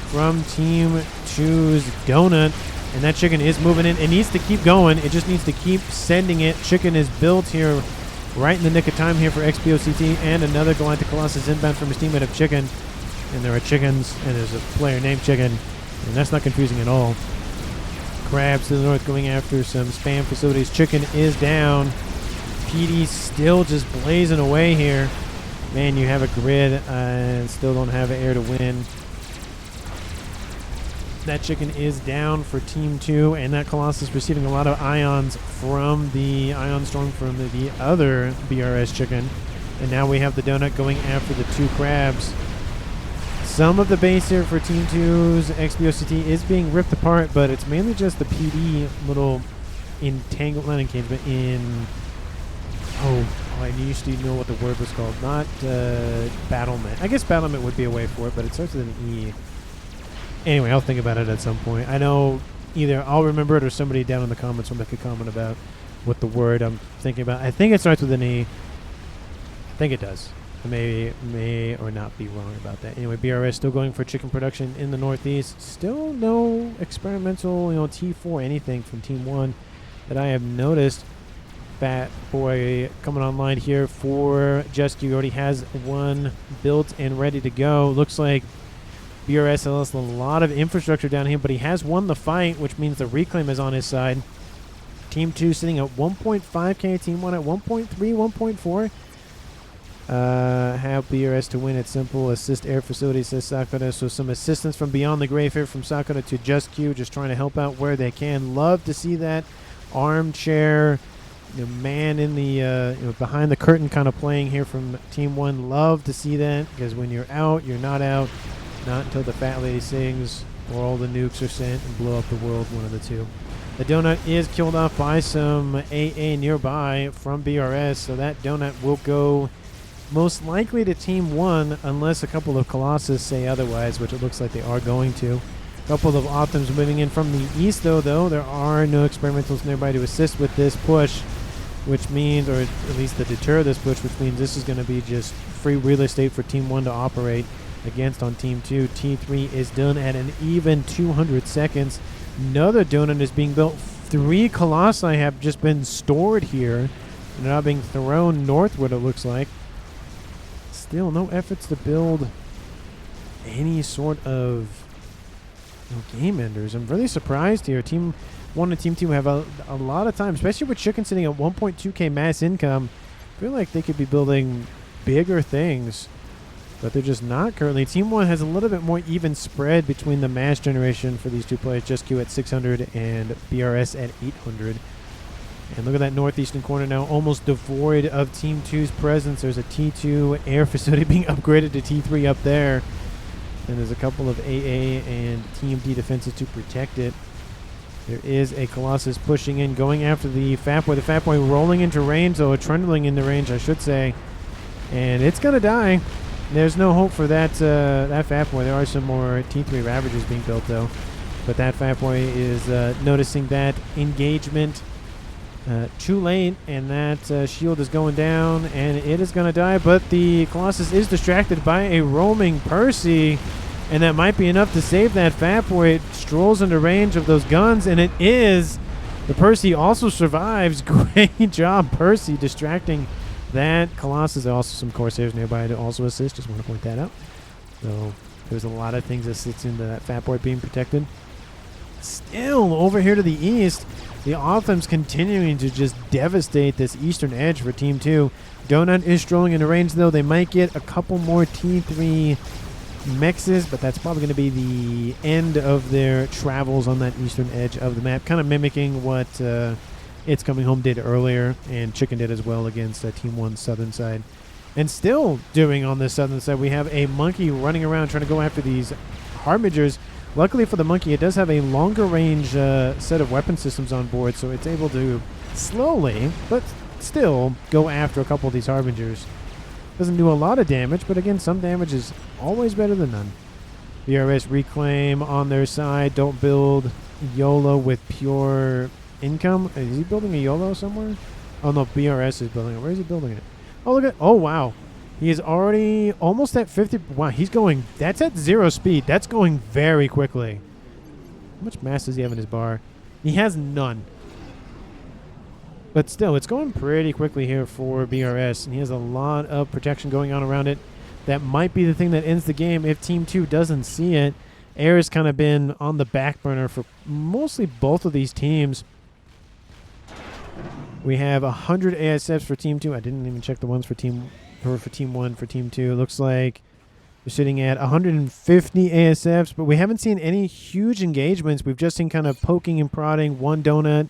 from Team 2's Donut. And that chicken is moving in. It needs to keep going. It just needs to keep sending it. Chicken is built here right in the nick of time here for XPOCT. And another Galactic Colossus inbound from his teammate of Chicken. And there are chickens, and there's a player named Chicken. And that's not confusing at all. Crabs to the north going after some spam facilities. Chicken is down. PD still just blazing away here. Man, you have a grid and still don't have air to win. That chicken is down for Team 2, and that Colossus receiving a lot of ions from the Ion Storm from the other BRS chicken. And now we have the Donut going after the 2 crabs. Some of the base here for Team 2's XBOCT is being ripped apart, but it's mainly just the PD little entangled, not engagement, in... Oh, I used to know what the word was called. Not battlement. I guess battlement would be a way for it, but it starts with an E. Anyway, I'll think about it at some point. I know either I'll remember it or somebody down in the comments will make a comment about what the word I'm thinking about. I think it starts with an E. I think it does. I may or not be wrong about that. Anyway, BRS still going for chicken production in the Northeast. Still no experimental, T4 anything from Team 1 that I have noticed. Fat Boy coming online here for Just You. Already has one built and ready to go. Looks like BRS has lost a lot of infrastructure down here, but he has won the fight, which means the reclaim is on his side. Team 2 sitting at 1.5k, Team 1 at 1.3, 1.4. Have BRS to win. It's simple. Assist air facility, says Sakura. So some assistance from beyond the grave here from Sakura to Just Q, just trying to help out where they can. Love to see that armchair man in the behind the curtain kind of playing here from Team 1. Love to see that, because when you're out, you're not out. Not until the fat lady sings or all the nukes are sent and blow up the world, one of the two. The Donut is killed off by some AA nearby from BRS, so that Donut will go most likely to Team 1 unless a couple of Colossus say otherwise, which it looks like they are going to. A couple of Optims moving in from the east, though. There are no experimentals nearby to assist with this push, which means, or at least to deter this push, which means this is going to be just free real estate for Team 1 to operate against on Team 2. T3 is done at an even 200 seconds. Another Donut is being built. 3 Colossi have just been stored here. They're now being thrown northward, it looks like. Still no efforts to build any sort of game enders. I'm really surprised here. Team 1 and Team 2 have a lot of time, especially with Chicken sitting at 1.2k mass income. I feel like they could be building bigger things, but they're just not currently. Team 1 has a little bit more even spread between the mass generation for these two players. Just Q at 600 and BRS at 800. And look at that northeastern corner now, almost devoid of Team 2's presence. There's a T2 air facility being upgraded to T3 up there. And there's a couple of AA and Team D defenses to protect it. There is a Colossus pushing in, going after the Fat Boy. The Fat Boy rolling into range, or trundling into range, I should say. And it's going to die. There's no hope for that Fat Boy. There are some more T3 Ravagers being built, though. But that Fat Boy is noticing that engagement too late, and that shield is going down, and it is going to die. But the Colossus is distracted by a roaming Percy, and that might be enough to save that Fat Boy. It strolls into range of those guns, and it is. The Percy also survives. Great job, Percy, distracting that Colossus. There are also some Corsairs nearby to also assist. Just want to point that out. So there's a lot of things that sits into that Fat Boy being protected. Still, over here to the east, the Othams continuing to just devastate this eastern edge for Team 2. Donut is strolling into range, though. They might get a couple more T3 Mechs, but that's probably going to be the end of their travels on that eastern edge of the map, kind of mimicking what It's Coming Home did earlier, and Chicken did as well against Team 1's southern side. And still doing on the southern side, we have a Monkey running around trying to go after these Harbingers. Luckily for the Monkey, it does have a longer range set of weapon systems on board, so it's able to slowly, but still, go after a couple of these Harbingers. Doesn't do a lot of damage, but again, some damage is always better than none. BRS Reclaim on their side. Don't build Yolo with pure income. Is he building a Yolo somewhere? Oh, no, BRS is building it. Where is he building it? Oh, look at, oh, wow. He is already almost at 50. Wow, he's going, that's at 0 speed. That's going very quickly. How much mass does he have in his bar? He has none. But still, it's going pretty quickly here for BRS. And he has a lot of protection going on around it. That might be the thing that ends the game if Team 2 doesn't see it. Air has kind of been on the back burner for mostly both of these teams. We have 100 ASFs for Team 2. I didn't even check the ones for Team 1. For Team 2, looks like we're sitting at 150 ASFs, but we haven't seen any huge engagements. We've just seen kind of poking and prodding, one donut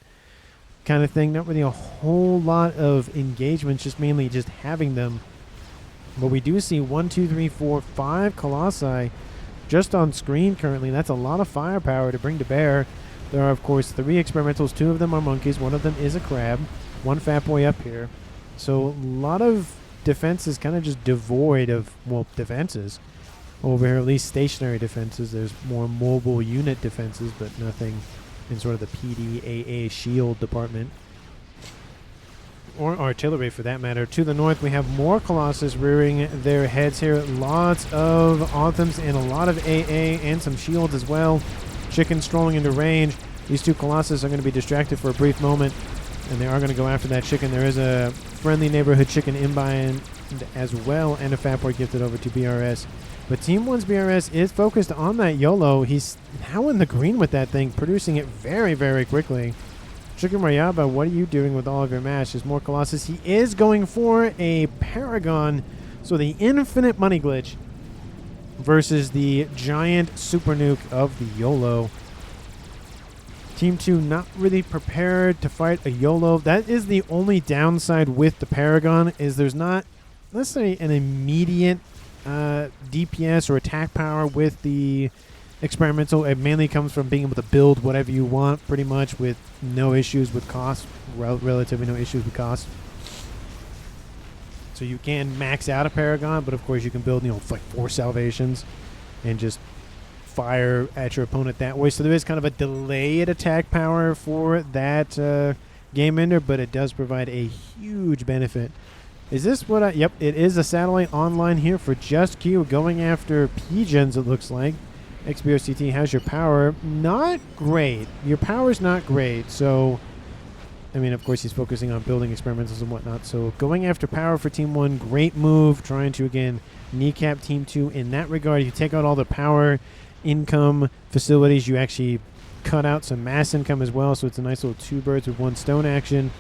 kind of thing. Not really a whole lot of engagements, just mainly just having them. But we do see 1, 2, 3, 4, 5 Colossi just on screen currently. That's a lot of firepower to bring to bear. There are, of course, 3 experimentals. 2 of them are monkeys. 1 of them is a crab. 1 Fat Boy up here. So a lot of defenses kind of just devoid of, well, defenses. Over here, at least stationary defenses. There's more mobile unit defenses, but nothing in sort of the PDAA shield department. Or artillery, for that matter. To the north, we have more Colossus rearing their heads here. Lots of Authams and a lot of AA and some shields as well. Chicken strolling into range. These 2 Colossus are going to be distracted for a brief moment, and they are going to go after that chicken. There is a friendly neighborhood chicken inbound as well, and a Fat Boy gifted over to BRS. But Team 1's BRS is focused on that Yolo. He's now in the green with that thing, producing it very, very quickly. Chicken Rayaba, what are you doing with all of your mash? There's more Colossus. He is going for a Paragon, so the infinite money glitch versus the giant super nuke of the Yolo. Team 2 not really prepared to fight a Yolo. That is the only downside with the Paragon, is there's not necessarily an immediate DPS or attack power with the experimental. It mainly comes from being able to build whatever you want, pretty much, with no issues with cost, relatively no issues with cost. So you can max out a Paragon, but of course you can build, like 4 salvations and just fire at your opponent that way. So there is kind of a delayed attack power for that game ender, but it does provide a huge benefit. Is this what I... Yep, it is a satellite online here for Just Q, going after Pigeons, it looks like. XBOCT, how's your power? Not great. Your power's not great, so... I mean, of course, he's focusing on building experimentals and whatnot. So going after power for Team 1, great move. Trying to, again, kneecap Team 2 in that regard. You take out all the power income facilities. You actually cut out some mass income as well. So it's a nice little 2 birds with 1 stone action.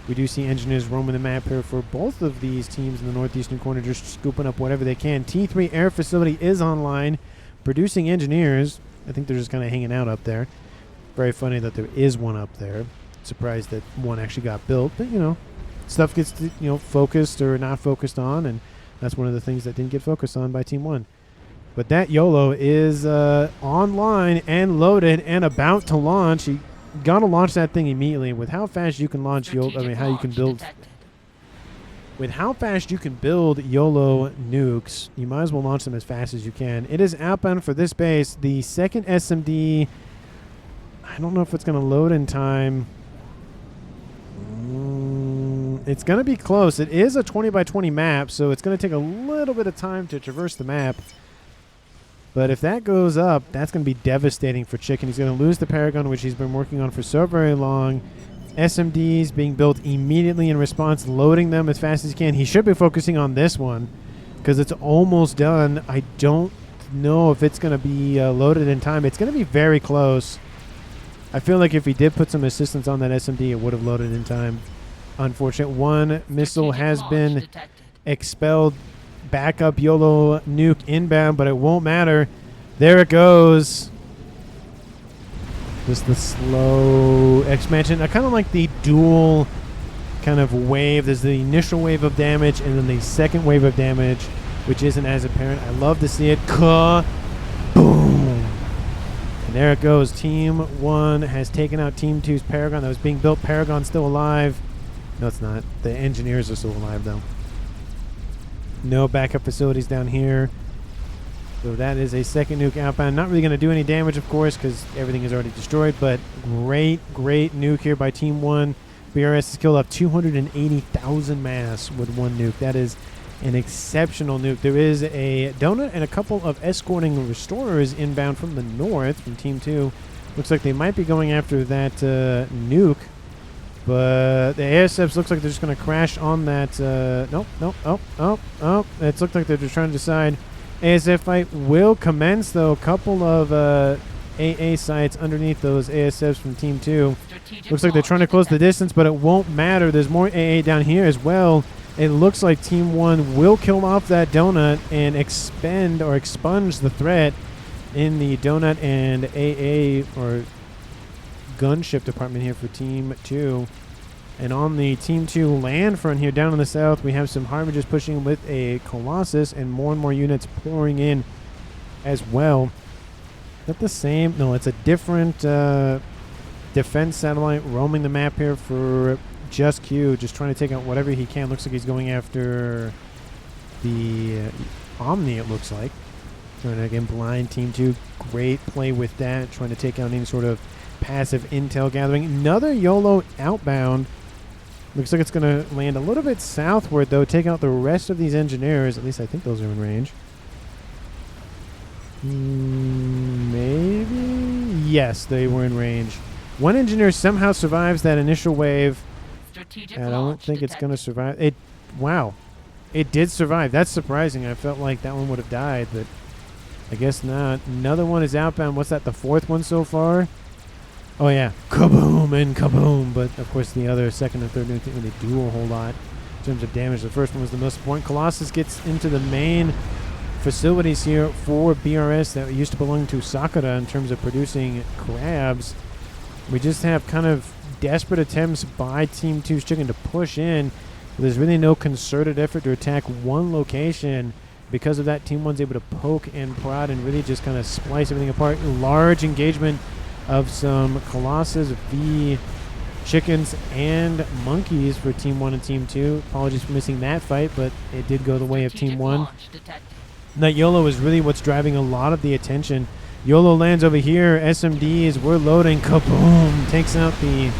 We do see engineers roaming the map here for both of these teams in the northeastern corner, just scooping up whatever they can. T3 air facility is online, producing engineers. I think they're just kind of hanging out up there. Very funny that there is one up there. Surprised that one actually got built, but you know, stuff gets focused or not focused on, and that's one of the things that didn't get focused on by Team 1. But that Yolo is online and loaded and about to launch. You gotta launch that thing immediately. With how fast you can launch Yolo, I mean, how you can build. Detected. With how fast you can build Yolo nukes, you might as well launch them as fast as you can. It is outbound for this base. The second SMD, I don't know if it's gonna load in time. It's gonna be close. It is a 20 by 20 map, so it's gonna take a little bit of time to traverse the map. But if that goes up, that's going to be devastating for Chicken. He's going to lose the Paragon, which he's been working on for so very long. SMDs being built immediately in response, loading them as fast as he can. He should be focusing on this one because it's almost done. I don't know if it's going to be loaded in time. It's going to be very close. I feel like if he did put some assistance on that SMD, it would have loaded in time. Unfortunate. One missile has been expelled. Backup Yolo nuke inbound, but it won't matter. There it goes. Just the slow expansion. I kind of like the dual kind of wave. There's the initial wave of damage and then the second wave of damage, which isn't as apparent. I love to see it. Boom. And there it goes. Team 1 has taken out Team 2's Paragon that was being built. Paragon's still alive. No, it's not. The engineers are still alive, though. No backup facilities down here. So that is a second nuke outbound. Not really going to do any damage, of course, because everything is already destroyed. But great nuke here by Team 1. BRS has killed off 280,000 mass with one nuke. That is an exceptional nuke. There is a donut and a couple of escorting restorers inbound from the north from Team 2. Looks like they might be going after that nuke. But the ASFs looks like they're just going to crash on that. Nope. It looks like they're just trying to decide. ASF fight will commence, though. A couple of AA sites underneath those ASFs from Team 2. Looks like they're trying to close the distance, but it won't matter. There's more AA down here as well. It looks like Team 1 will kill off that donut and expend or expunge the threat in the donut and AA or gunship department here for Team 2. And on the Team 2 land front here down in the south, we have some Harvagers pushing with a Colossus and more units pouring in as well. Is that the same? No, it's a different defense satellite roaming the map here for Just Q, just trying to take out whatever he can. Looks like he's going after the Omni, it looks like. Trying to, again, blind Team 2. Great play with that, trying to take out any sort of passive intel gathering. Another Yolo outbound. Looks like it's going to land a little bit southward, though. Take out the rest of these engineers. At least I think those are in range. Maybe? Yes, they were in range. One engineer somehow survives that initial wave. I don't think it's going to survive. Wow. It did survive. That's surprising. I felt like that one would have died, but I guess not. Another one is outbound. What's that, the fourth one so far? Oh, yeah. Kaboom and kaboom. But, of course, the other second and third nuke didn't really do a whole lot in terms of damage. The first one was the most important. Colossus gets into the main facilities here for BRS that used to belong to Sakura in terms of producing crabs. We just have kind of desperate attempts by Team 2's Chicken to push in. There's really no concerted effort to attack one location. Because of that, Team 1's able to poke and prod and really just kind of splice everything apart. Large engagement of some Colossus v Chickens and Monkeys for Team 1 and Team 2. Apologies for missing that fight, but it did go the way of Team 1. That Yolo is really what's driving a lot of the attention. Yolo lands over here. SMDs, we're loading. Kaboom! Takes out the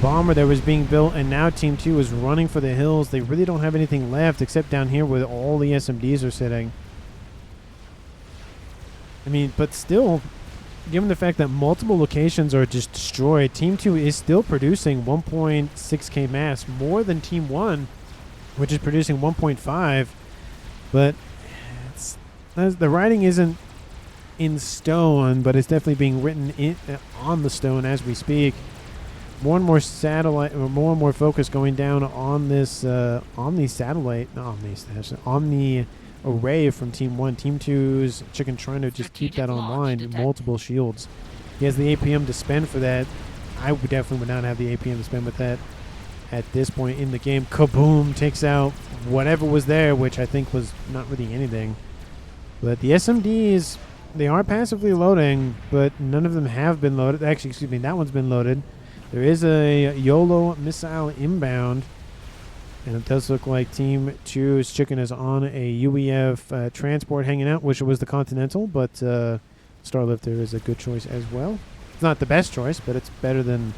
bomber that was being built, and now Team 2 is running for the hills. They really don't have anything left except down here where all the SMDs are sitting. I mean, but still, given the fact that multiple locations are just destroyed, Team 2 is still producing 1.6k mass, more than Team 1, which is producing 1.5. But the writing isn't in stone, but it's definitely being written on the stone as we speak. more and more satellite, or more and more focus going down on this Omni satellite, not Omni, Omni array from Team 1. Team 2's Chicken trying to just keep that online. Multiple shields. He has the APM to spend for that. I would definitely would not have the APM to spend with that at this point in the game. Kaboom takes out whatever was there, which I think was not really anything. But the SMDs, they are passively loading, but none of them have been loaded. Actually, excuse me, that one's been loaded. There is a Yolo missile inbound, and it does look like Team 2's Chicken is on a UEF transport hanging out, which was the Continental, but Starlifter is a good choice as well. It's not the best choice, but it's better than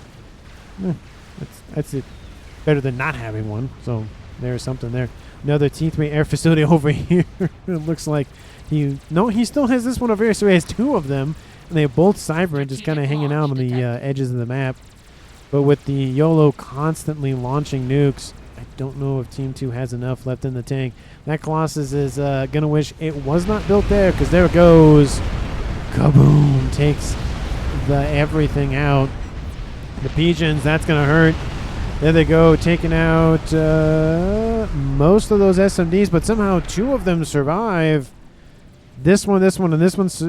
better than not having one. So there's something there. Another T3 air facility over here. It looks like he still has this one over here, so he has two of them, and they have both cyber and just kind of hanging out on the edges of the map. But with the Yolo constantly launching nukes, I don't know if Team 2 has enough left in the tank. That Colossus is gonna wish it was not built there, because there it goes. Kaboom! Takes the everything out. The pigeons, that's gonna hurt. There they go, taking out most of those SMDs, but somehow two of them survive. This one, and this one's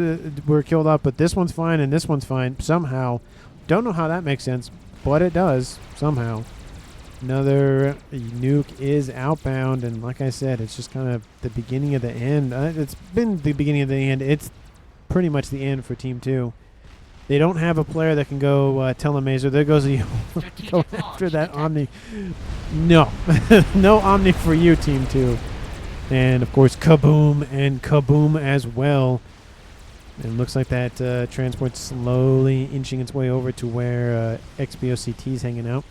were killed off, but this one's fine and this one's fine somehow. Don't know how that makes sense, but it does somehow. Another nuke is outbound, and like I said, it's just kind of the beginning of the end. It's been the beginning of the end. It's pretty much the end for Team 2. They don't have a player that can go telemaser. There goes the go after that Omni. No. No Omni for you, Team 2. And, of course, kaboom and kaboom as well. And it looks like that transport's slowly inching its way over to where XBOCT's hanging out.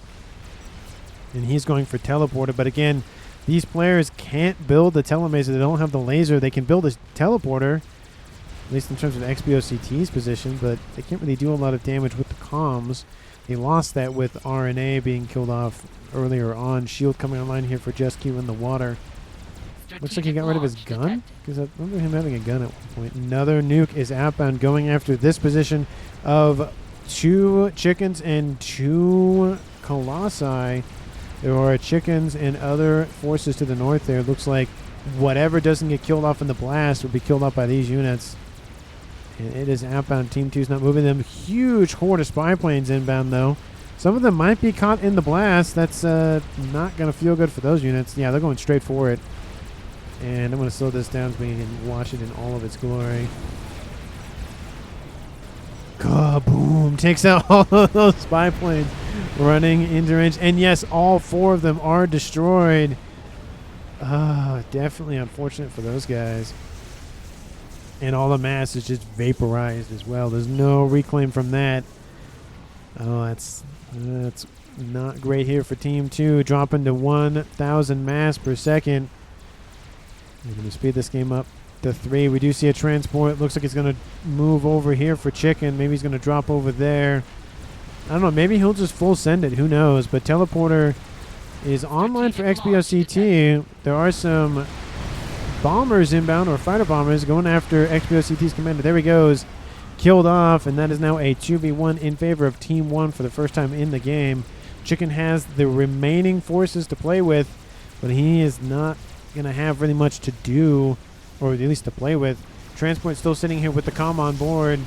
And he's going for teleporter. But, again, these players can't build the telemaser. They don't have the laser. They can build a teleporter, at least in terms of XBOCT's position, but they can't really do a lot of damage with the comms. They lost that with RNA being killed off earlier on. Shield coming online here for Just Q in the water. Looks like he got rid of his gun, because I remember him having a gun at one point. Another nuke is outbound going after this position of two chickens and two colossi. There are chickens and other forces to the north there. Looks like whatever doesn't get killed off in the blast will be killed off by these units. And it is outbound. Team 2's not moving them. Huge horde of spy planes inbound, though. Some of them might be caught in the blast. That's not going to feel good for those units. Yeah, they're going straight for it. And I'm going to slow this down so we can watch it in all of its glory. Kaboom! Takes out all of those spy planes running into range. And yes, all four of them are destroyed. Definitely unfortunate for those guys. And all the mass is just vaporized as well. There's no reclaim from that. Oh, that's not great here for Team 2. Dropping to 1,000 mass per second. We're going to speed this game up to 3. We do see a transport. Looks like it's going to move over here for Chicken. Maybe he's going to drop over there. I don't know. Maybe he'll just full send it. Who knows? But Teleporter is online for XBOCT. There are some bombers inbound, or fighter bombers, going after XBOCT's commander. There he goes. Killed off, and that is now a 2v1 in favor of Team 1 for the first time in the game. Chicken has the remaining forces to play with, but he is not going to have really much to do, or at least to play with. Transport still sitting here with the comm on board.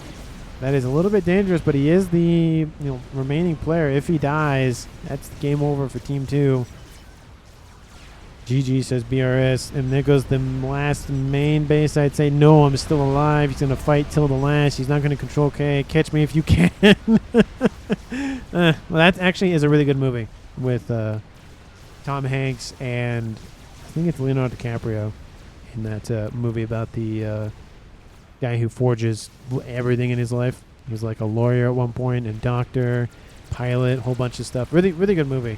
That is a little bit dangerous, but he is the remaining player. If he dies, that's game over for Team 2. GG, says BRS. And there goes the last main base. I'd say, no, I'm still alive. He's going to fight till the last. He's not going to control K. Catch me if you can. Well, that actually is a really good movie with Tom Hanks and I think it's Leonardo DiCaprio in that movie about the guy who forges everything in his life. He was like a lawyer at one point, and doctor, pilot, whole bunch of stuff. Really, really good movie.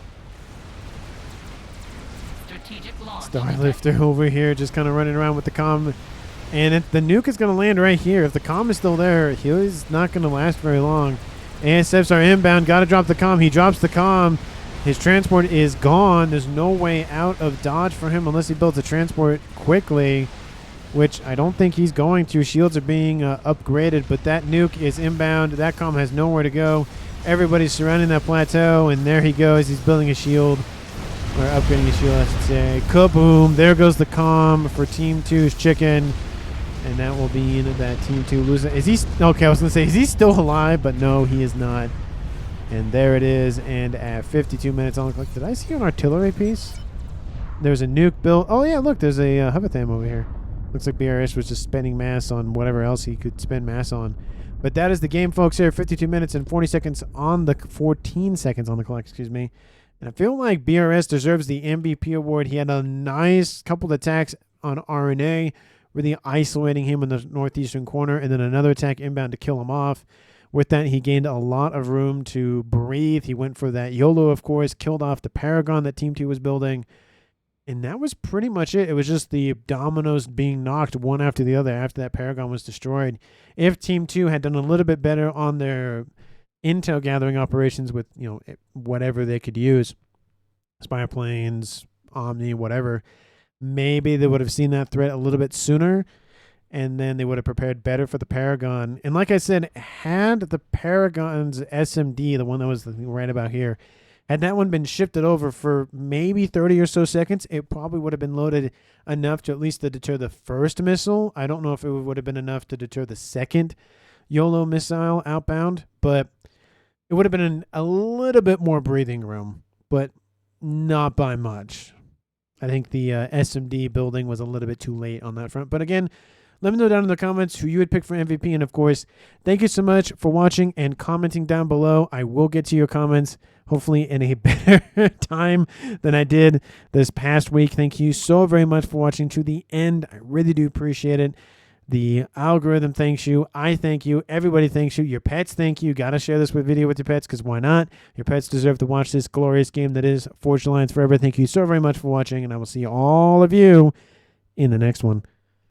Starlifter over here just kind of running around with the comm. And the nuke is going to land right here. If the comm is still there, he's not going to last very long. ASFs are inbound. Got to drop the comm. He drops the comm. His transport is gone. There's no way out of dodge for him unless he builds a transport quickly, which I don't think he's going to. Shields are being upgraded, but that nuke is inbound. That comm has nowhere to go. Everybody's surrounding that plateau, and there he goes. He's building a shield, or upgrading a shield, I should say. Kaboom! There goes the comm for Team 2's chicken, and that will be that Team 2 losing. Is he? Okay, I was gonna say, is he still alive? But no, he is not. And there it is. And at 52 minutes on the clock, did I see an artillery piece? There's a nuke built. Oh yeah, look, there's a Hovatham over here. Looks like BRS was just spending mass on whatever else he could spend mass on. But that is the game, folks. Here, 52 minutes and 40 seconds on the 14 seconds on the clock. Excuse me. And I feel like BRS deserves the MVP award. He had a nice couple of attacks on RNA, really isolating him in the northeastern corner, and then another attack inbound to kill him off. With that, he gained a lot of room to breathe. He went for that Yolo, of course, killed off the Paragon that Team 2 was building. And that was pretty much it. It was just the dominoes being knocked one after the other after that Paragon was destroyed. If Team 2 had done a little bit better on their intel gathering operations with, you know, whatever they could use, spy planes, Omni, whatever, maybe they would have seen that threat a little bit sooner, and then they would have prepared better for the Paragon. And like I said, had the Paragon's SMD, the one that was right about here, had that one been shifted over for maybe 30 or so seconds, it probably would have been loaded enough to at least to deter the first missile. I don't know if it would have been enough to deter the second Yolo missile outbound, but it would have been a little bit more breathing room, but not by much. I think the SMD building was a little bit too late on that front. But again, let me know down in the comments who you would pick for MVP. And, of course, thank you so much for watching and commenting down below. I will get to your comments, hopefully in a better time than I did this past week. Thank you so very much for watching to the end. I really do appreciate it. The algorithm thanks you. I thank you. Everybody thanks you. Your pets thank you. Got to share this video with your pets, because why not? Your pets deserve to watch this glorious game that is Forged Alliance Forever. Thank you so very much for watching, and I will see all of you in the next one.